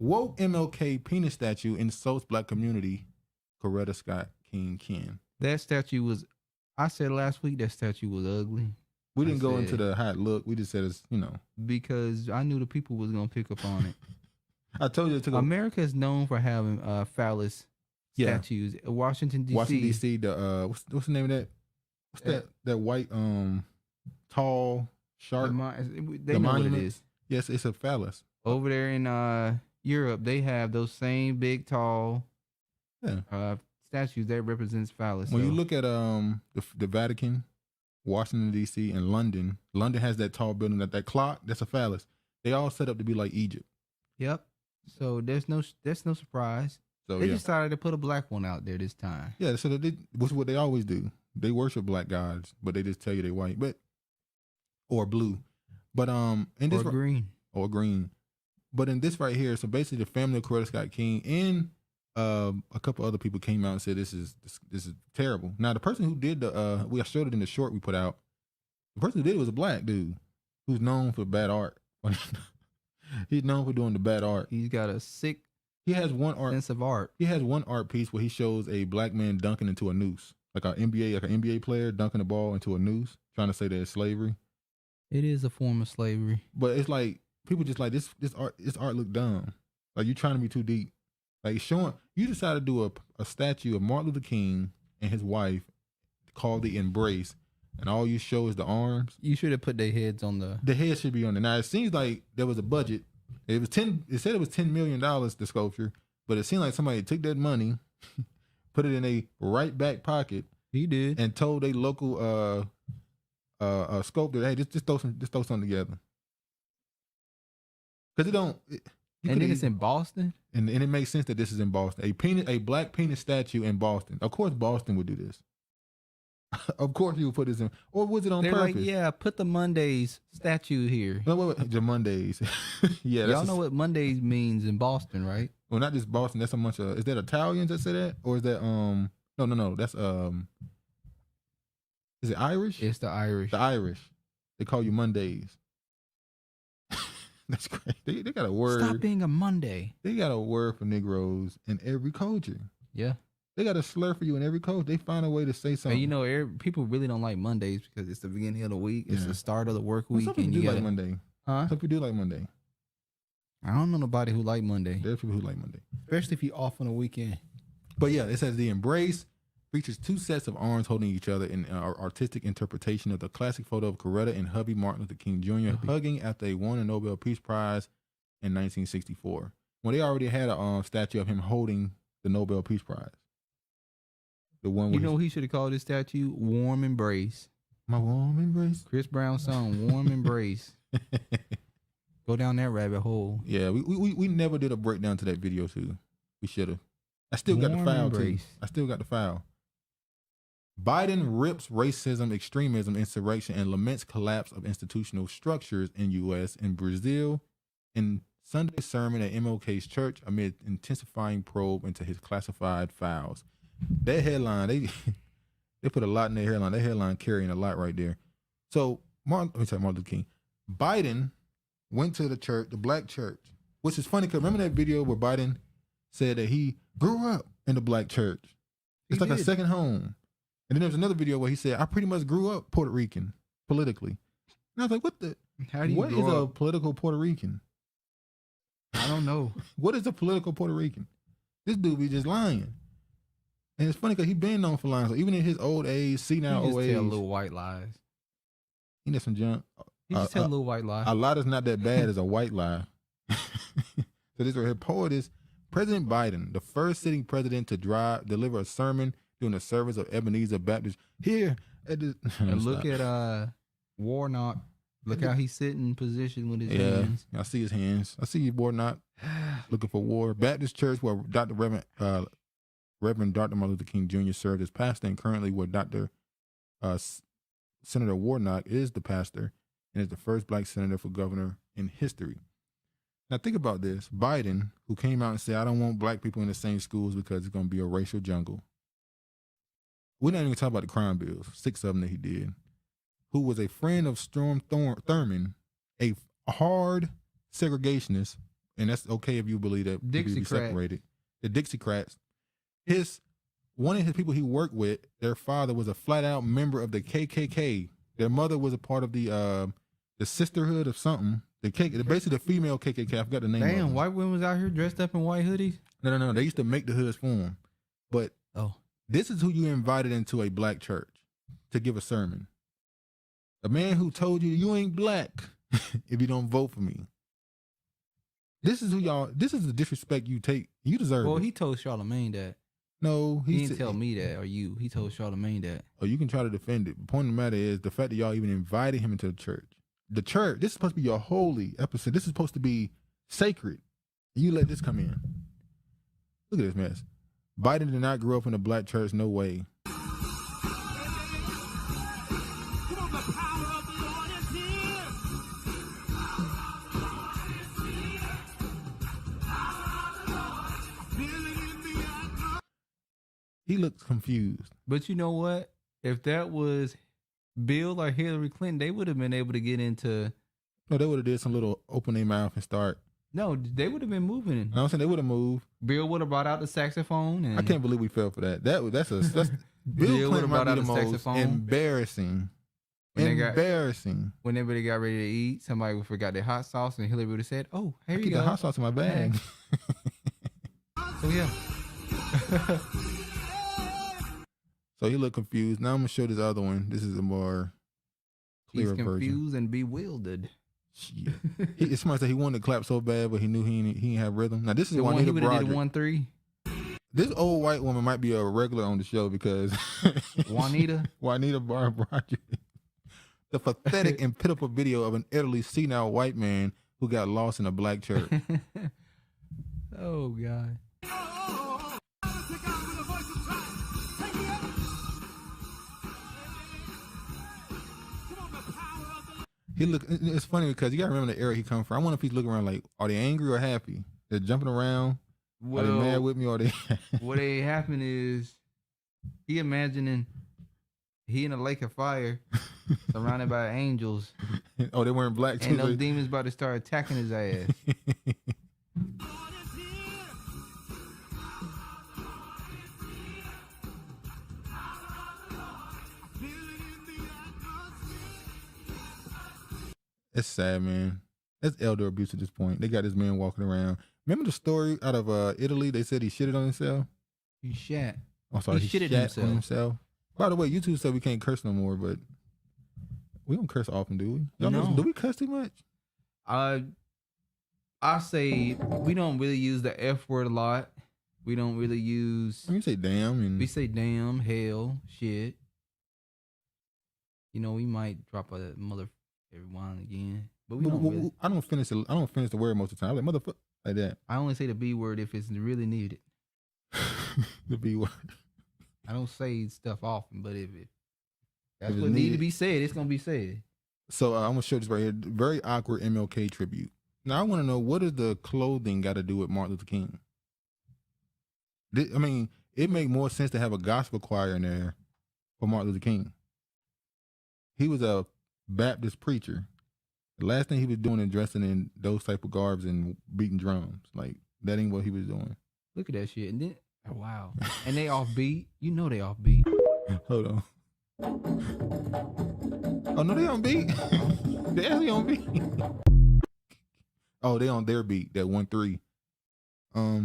Woke MLK penis statue insults black community. Coretta Scott King Ken. That statue was. I said last week that statue was ugly. We didn't go into the how it looked. We just said it's because I knew the people was gonna pick up on it. I told you it took America is known for having phallus statues. Washington D.C. Washington D.C. The what's the name of that? What's that white tall shark? They know what it is. Yes, it's a phallus. Over there in Europe, they have those same big tall statues that represents phallus. When you look at the Vatican, Washington D.C. and London has that tall building, that clock. That's a phallus. They all set up to be like Egypt. Yep. So that's no surprise. So they decided to put a black one out there this time. Yeah. So which is what they always do. They worship black gods, but they just tell you they white, or blue, but in this or green. But in this right here, so basically the family of Coretta Scott King and a couple other people came out and said this is terrible. Now the person who did I showed it in the short we put out. The person who did it was a black dude who's known for bad art. He's known for doing the bad art. He's got a sick. He has one sense of art. He has one art piece where he shows a black man dunking into a noose, like an NBA player dunking the ball into a noose, trying to say that it's slavery. It is a form of slavery. But it's like people just like this art look dumb. Like you're trying to be too deep. Like you decided to do a statue of Martin Luther King and his wife called the Embrace, and all you show is the arms. You should have put their heads on the head should be on there. Now it seems like there was a budget. It said it was $10 million, the sculpture, but it seemed like somebody took that money, put it in a right back pocket. He did. And told a local sculptor, hey, just throw something together. Because and then it's in Boston? And it makes sense that this is in Boston. A black penis statue in Boston. Of course Boston would do this. Of course you would put this in. Or was it on purpose? Like, yeah, put the Mondays statue here. No, wait, the Mondays. Yeah, y'all know what Mondays means in Boston, right? Well, not just Boston. That's a bunch of. Is that Italians that say that, or is that No. That's Is it Irish? It's the Irish. The Irish. They call you Mondays. That's great. They got a word. Stop being a Monday. They got a word for Negroes in every culture. Yeah. They got a slur for you in every culture. They find a way to say something. And people really don't like Mondays because it's the beginning of the week. It's the start of the work week. Some people do like Monday. Huh? Some people do like Monday. I don't know nobody who like Monday. There are people who like Monday. Especially if you're off on a weekend. But yeah, it says the Embrace features two sets of arms holding each other in artistic interpretation of the classic photo of Coretta and hubby Martin Luther King Jr. hugging after they won a Nobel Peace Prize in 1964. Well, they already had a statue of him holding the Nobel Peace Prize. The one he should have called this statue Warm Embrace. My Warm Embrace? Chris Brown's song, Warm Embrace. Go down that rabbit hole. Yeah, we never did a breakdown to that video too. We should have. I still got the file too. I still got the file. Biden rips racism, extremism, insurrection, and laments collapse of institutional structures in U.S. and Brazil in Sunday's sermon at MLK's church amid intensifying probe into his classified files. That headline, they put a lot in their headline. That headline carrying a lot right there. So Martin Luther King. Biden went to the church, the black church, which is funny because remember that video where Biden said that he grew up in the black church. It's like a second home. And then there was another video where he said, I pretty much grew up Puerto Rican politically. And I was like, what is a political Puerto Rican? I don't know. What is a political Puerto Rican? This dude be just lying. And it's funny because he been known for lying. So even in his old age, senile old age. He just tell little white lies. He knows some junk. He just tell little white lies. A lie is not that bad as a white lie. So this right here, poet is President Biden, the first sitting president to deliver a sermon during the service of Ebenezer Baptist here at the. And look at Warnock. Look how he's sitting position with his hands. I see his hands. I see you, Warnock, looking for war. Baptist Church, where Reverend Dr. Martin Luther King Jr. served as pastor, and currently where Senator Warnock is the pastor and is the first black senator for governor in history. Now think about this. Biden, who came out and said, I don't want black people in the same schools because it's going to be a racial jungle. We're not even talking about the crime bills, 6 of them that he did, who was a friend of Strom Thurmond, a hard segregationist and that's okay if you believe that people be separated. The Dixiecrats. One of his people he worked with, their father was a flat out member of the KKK. Their mother was a part of the sisterhood of something. Basically the female KKK. I forgot the name. Damn, white women was out here dressed up in white hoodies. No. They used to make the hoods for them. But this is who you invited into a black church to give a sermon. A man who told you ain't black if you don't vote for me. This is the disrespect you take. You deserve it. Well, he told Charlamagne that. No, he didn't tell me that or you. He told Charlamagne that. Oh, you can try to defend it. The point of the matter is the fact that y'all even invited him into the church. The church, this is supposed to be your holy episode. This is supposed to be sacred. You let this come in. Look at this mess. Biden did not grow up in a black church. No way. He looks confused. But you know what? If that was Bill or Hillary Clinton, they would have been able to get into. No, they would have did some little open their mouth and start. No, they would have been moving. I'm saying they would have moved. Bill would have brought out the saxophone. And I can't believe we fell for that. That's Bill Clinton might be the most embarrassing. Whenever they got ready to eat, somebody forgot their hot sauce, and Hillary would have said, "Oh, here you go. I keep the hot sauce in my bag." So yeah. So he looked confused. Now I'm gonna show this other one. This is a more clearer version. He's confused and bewildered. It's somebody said he wanted to clap so bad, but he knew he didn't have rhythm. Now this is Juanita Broderick. Did 1-3. This old white woman might be a regular on the show because Juanita Broderick. The pathetic and pitiful video of an elderly senile white man who got lost in a black church. Oh God. It's funny because you gotta remember the era he come from. I wonder if he's looking around like, are they angry or happy? They're jumping around. Are they mad with me or they? What ain't happening is he imagining he in a lake of fire, surrounded by angels. Oh, they wearing black too. And those demons about to start attacking his ass. It's sad, man. That's elder abuse at this point. They got this man walking around. Remember the story out of Italy? They said he shitted on himself. He shat. Oh, sorry, he shitted on himself. By the way, YouTube said we can't curse no more, but we don't curse often, do we? No. Do we cuss too much? I say we don't really use the F word a lot. We don't really use. You say damn, and we say damn, hell, shit. You know, we might drop a mother every now and again, but we don't. Really. I don't finish the word most of the time. I'm like motherfucker like that. I only say the B word if it's really needed. The B word. I don't say stuff often, but if that's what needs to be said, it's gonna be said. So I'm gonna show this right here. Very awkward MLK tribute. Now I want to know, what does the clothing got to do with Martin Luther King? I mean, it make more sense to have a gospel choir in there for Martin Luther King. He was a Baptist preacher. The last thing he was doing is dressing in those type of garbs and beating drums. Like, that ain't what he was doing. Look at that shit. And then, oh, wow. And they off beat. You know they off beat. Hold on. Oh, no, they on beat. They actually on beat. Oh, they on their beat, that 1-3. Let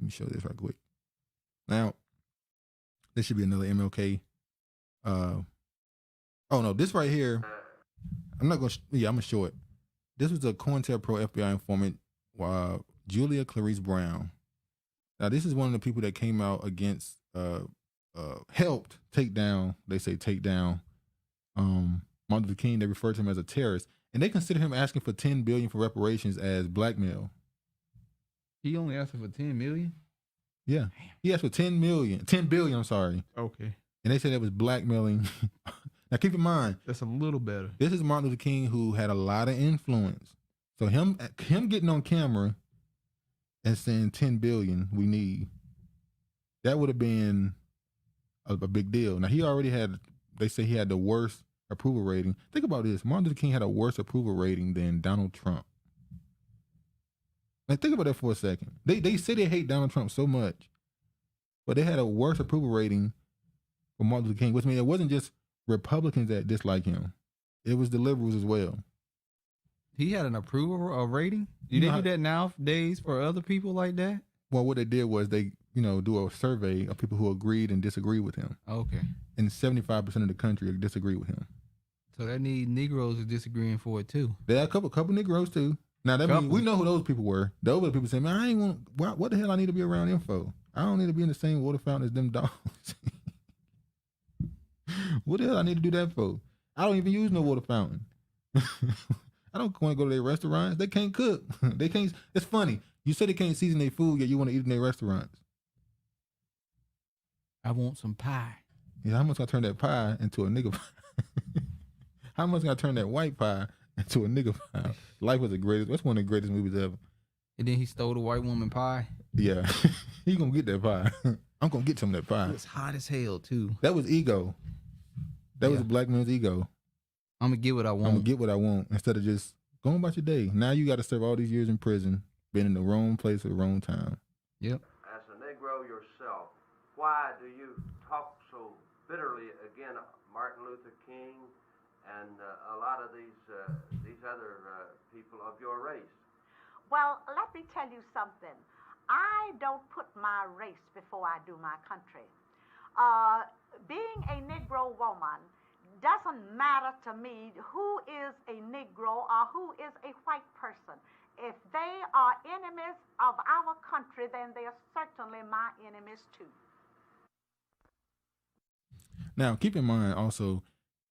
me show this right quick. Now, this should be another MLK. Oh no, this right here, I'm not gonna. I'm gonna show it. This was a COINTELPRO FBI informant, Julia Clarice Brown. Now, this is one of the people that came out against, helped take down. They say take down, Martin Luther King. They refer to him as a terrorist, and they consider him asking for $10 billion for reparations as blackmail. He only asked for $10 million. Yeah, damn. He asked for $10 billion. I'm sorry. Okay. And they said that was blackmailing. Now keep in mind, that's a little better. This is Martin Luther King, who had a lot of influence. So him getting on camera and saying $10 billion we need, that would have been a big deal. Now he already had. They say he had the worst approval rating. Think about this: Martin Luther King had a worse approval rating than Donald Trump. Like, think about that for a second. They say they hate Donald Trump so much, but they had a worse approval rating for Martin Luther King, which means it wasn't just Republicans that dislike him. It was the liberals as well. He had an approval rating? Do they do that nowadays for other people like that? Well, what they did was they, do a survey of people who agreed and disagreed with him. Okay. And 75% of the country disagree with him. So that need Negroes are disagreeing for it too. There are a couple Negroes too. Now that means we know who those people were. The other people say, "Man, I ain't want. What the hell I need to be around them for? I don't need to be in the same water fountain as them dogs. What the hell I need to do that for? I don't even use no water fountain. I don't want to go to their restaurants. They can't cook. They can't. It's funny. You say they can't season their food, yet you want to eat in their restaurants. I want some pie. Yeah, how much I turn that pie into a nigga pie? How much I turn that white pie into a nigga pie? Life was the greatest. That's one of the greatest movies ever. And then he stole the white woman pie. Yeah, he gonna get that pie. I'm gonna get some of that pie. It was hot as hell too. That was ego. That was a black man's ego. I'm gonna get what I want. I'm gonna get what I want instead of just going about your day. Now you got to serve all these years in prison, been in the wrong place at the wrong time. Yep. As a Negro yourself, why do you talk so bitterly against Martin Luther King and a lot of these other people of your race? Well, let me tell you something. I don't put my race before I do my country. Being a Negro woman doesn't matter to me who is a Negro or who is a white person. If they are enemies of our country, then they are certainly my enemies too. Now, keep in mind also,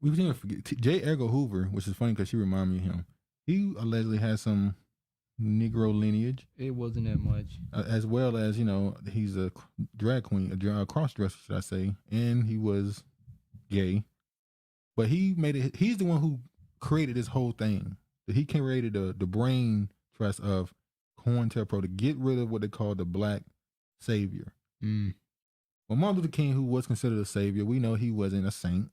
we didn't forget J. Edgar Hoover, which is funny because she reminded me of him. He allegedly has some Negro lineage. It wasn't that much. As well as, he's a drag queen, a cross-dresser, should I say, and he was gay. But he made it. He's the one who created this whole thing. He created the brain trust of COINTELPRO to get rid of what they call the black savior. Well, Martin Luther King, who was considered a savior, we know he wasn't a saint.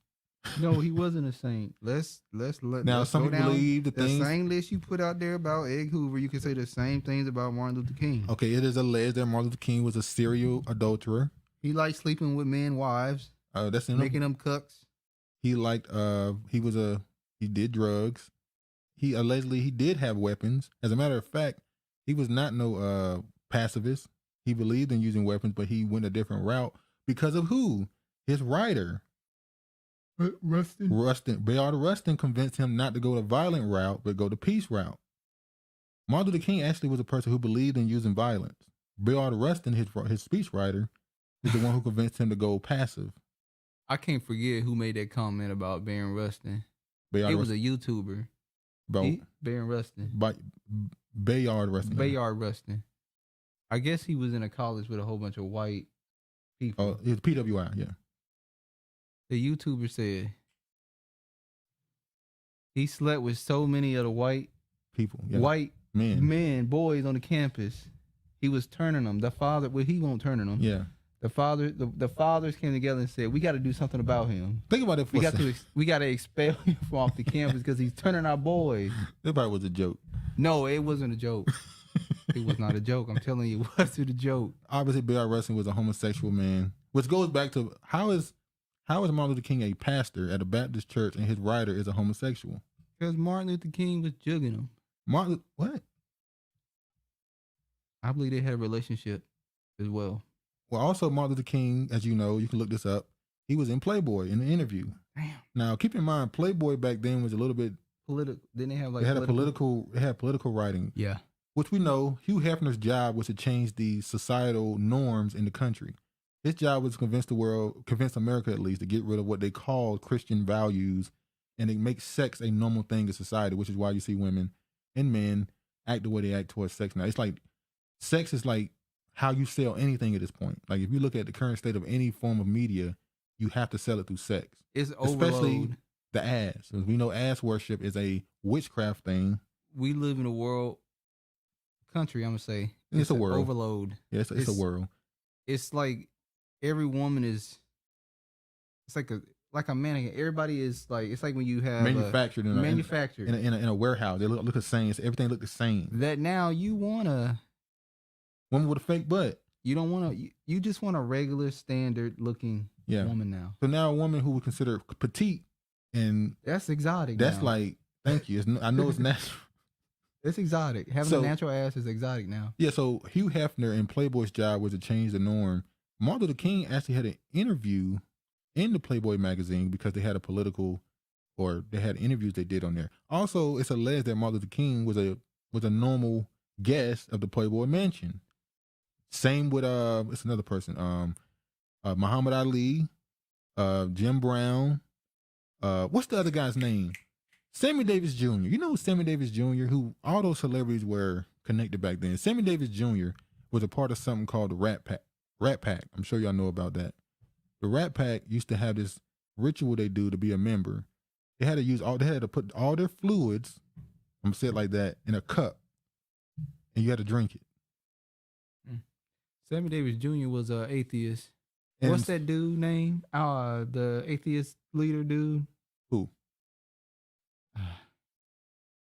No, he wasn't a saint. Let's some people believe the same list you put out there about Ed Hoover. You can say the same things about Martin Luther King. Okay, it is alleged that Martin Luther King was a serial adulterer. He liked sleeping with men wives. That's making them cucks. He liked. He did drugs. He allegedly did have weapons. As a matter of fact, he was not no pacifist. He believed in using weapons, but he went a different route because of who? His writer. Bayard Rustin convinced him not to go the violent route, but go the peace route. Martin Luther King actually was a person who believed in using violence. Bayard Rustin, his speechwriter, is the one who convinced him to go passive. I can't forget who made that comment about Bayard Rustin. He was a YouTuber. Bayard Rustin. Bayard Rustin. Bayard Rustin. I guess he was in a college with a whole bunch of white people. Oh, it's PWI, yeah. The YouTuber said he slept with so many of the white people, white men, boys on the campus. He was turning them. The father, he won't turning them. Yeah. The fathers came together and said, "We got to do something about him. Think about it. We got to expel him from off the campus because he's turning our boys." That probably was a joke. No, it wasn't a joke. It was not a joke. I'm telling you, it wasn't a joke. Obviously, Bayard Rustin was a homosexual man, which goes back to how is Martin Luther King a pastor at a Baptist church and his writer is a homosexual? Because Martin Luther King was jugging him. What? I believe they had a relationship as well. Well, also Martin Luther King, as you know, you can look this up. He was in Playboy in the interview. Damn. Now, keep in mind, Playboy back then was a little bit political. Didn't they have like? It had political writing. Yeah. Which we know, Hugh Hefner's job was to change the societal norms in the country. His job was to convince America at least, to get rid of what they called Christian values and to make sex a normal thing in society, which is why you see women and men act the way they act towards sex now. It's like sex is like how you sell anything at this point. Like if you look at the current state of any form of media, you have to sell it through sex. It's overload. Especially the ass. As we know, ass worship is a witchcraft thing. We live in a country, I'm gonna say. It's a world. Overload. Yeah, it's a world. It's like every woman is. It's like a mannequin. Everybody is like. It's like when you have manufactured in a warehouse. They look the same. Everything look the same. That now you wanna woman with a fake butt. You don't want to. You just want a regular, standard looking woman now. So now a woman who would consider petite, and that's exotic. That's now. like, thank you. I know it's natural. It's exotic. Having a natural ass is exotic now. Yeah. So Hugh Hefner and Playboy's job was to change the norm. Martin Luther King actually had an interview in the Playboy magazine because they had a political, or they had interviews they did on there. Also, it's alleged that Martin Luther King was a normal guest of the Playboy mansion. Same with it's another person, Muhammad Ali, Jim Brown. What's the other guy's name? Sammy Davis Jr. You know Sammy Davis Jr., who all those celebrities were connected back then. Sammy Davis Jr. was a part of something called the Rat Pack. Rat Pack. I'm sure y'all know about that. The Rat Pack used to have this ritual they do to be a member. They had to put all their fluids, I'm gonna say it like that, in a cup, and you had to drink it. Sammy Davis Jr. was an atheist. And what's that dude name? The atheist leader dude. Who?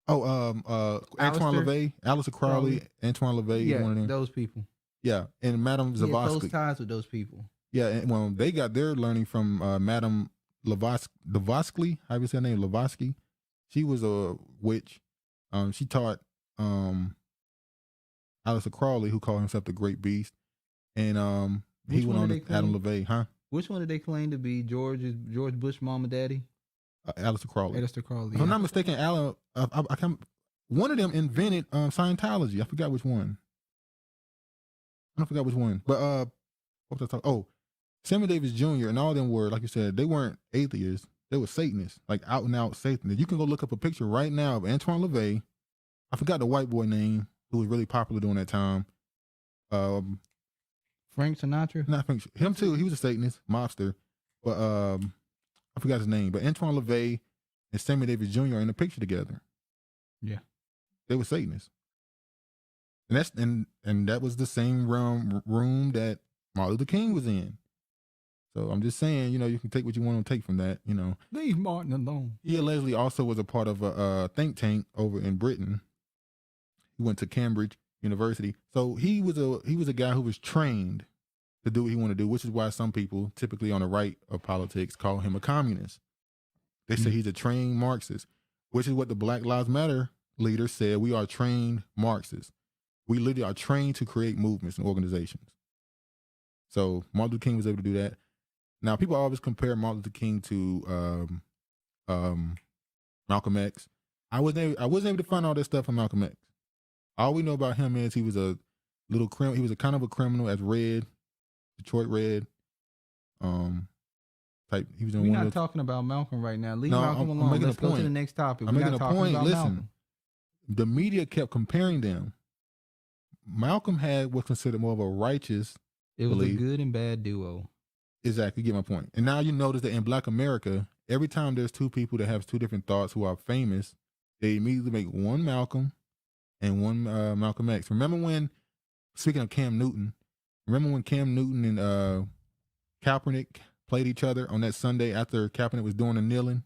Antoine LaVey, Alistair Crowley, Antoine LaVey. Yeah, one of them. Those people. Yeah, and Madame Blavatsky. Those ties with those people. Yeah, and they got their learning from Madame Blavatsky. How do you say her name? Blavatsky. She was a witch. She taught Alistair Crowley, who called himself the Great Beast, and he went on to Adam LaVey, huh? Which one did they claim to be George Bush, mom and daddy? Alistair Crowley. Alistair Crowley. If I'm not mistaken, one of them invented Scientology. I forgot which one. I forgot which one. But what was I talking? Oh, Sammy Davis Jr. and all them were, like you said, they weren't atheists. They were Satanists, like out and out Satanists. You can go look up a picture right now of Antoine LaVey. I forgot the white boy name who was really popular during that time. Frank Sinatra? Not Frank. Him too. He was a Satanist, mobster. But I forgot his name. But Antoine LaVey and Sammy Davis Jr. are in the picture together. Yeah. They were Satanists. And that was the same room that Martin Luther King was in. So I'm just saying, you can take what you want to take from that, Leave Martin alone. He allegedly also was a part of a think tank over in Britain. He went to Cambridge University. So he was a guy who was trained to do what he wanted to do, which is why some people, typically on the right of politics, call him a communist. They say he's a trained Marxist, which is what the Black Lives Matter leaders said. We are trained Marxists. We literally are trained to create movements and organizations. So Martin Luther King was able to do that. Now, people always compare Martin Luther King to Malcolm X. I wasn't able to find all this stuff from Malcolm X. All we know about him is he was a little criminal. He was a kind of a criminal as Red, Detroit Red. Type. He was in We're one not talking about Malcolm right now. Leave Malcolm alone. Let's go to the next topic. I'm making a point. Listen, Malcolm. The media kept comparing them. Malcolm had what's considered more of a righteous. It was a good and bad duo. Exactly, get my point. And now you notice that in Black America, every time there's two people that have two different thoughts who are famous, they immediately make one Malcolm and one Malcolm X. Remember when, speaking of Cam Newton, when Cam Newton and Kaepernick played each other on that Sunday after Kaepernick was doing the kneeling,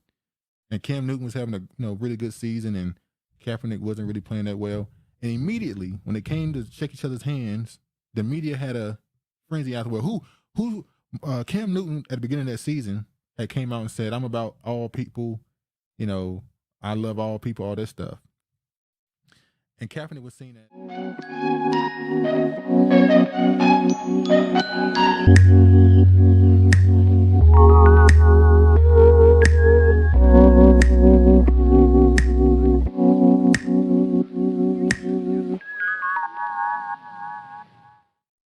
and Cam Newton was having a really good season, and Kaepernick wasn't really playing that well. And immediately, when they came to shake each other's hands, the media had a frenzy after, well, who Cam Newton at the beginning of that season had came out and said, I'm about all people, I love all people, all that stuff. And Kaepernick was saying that.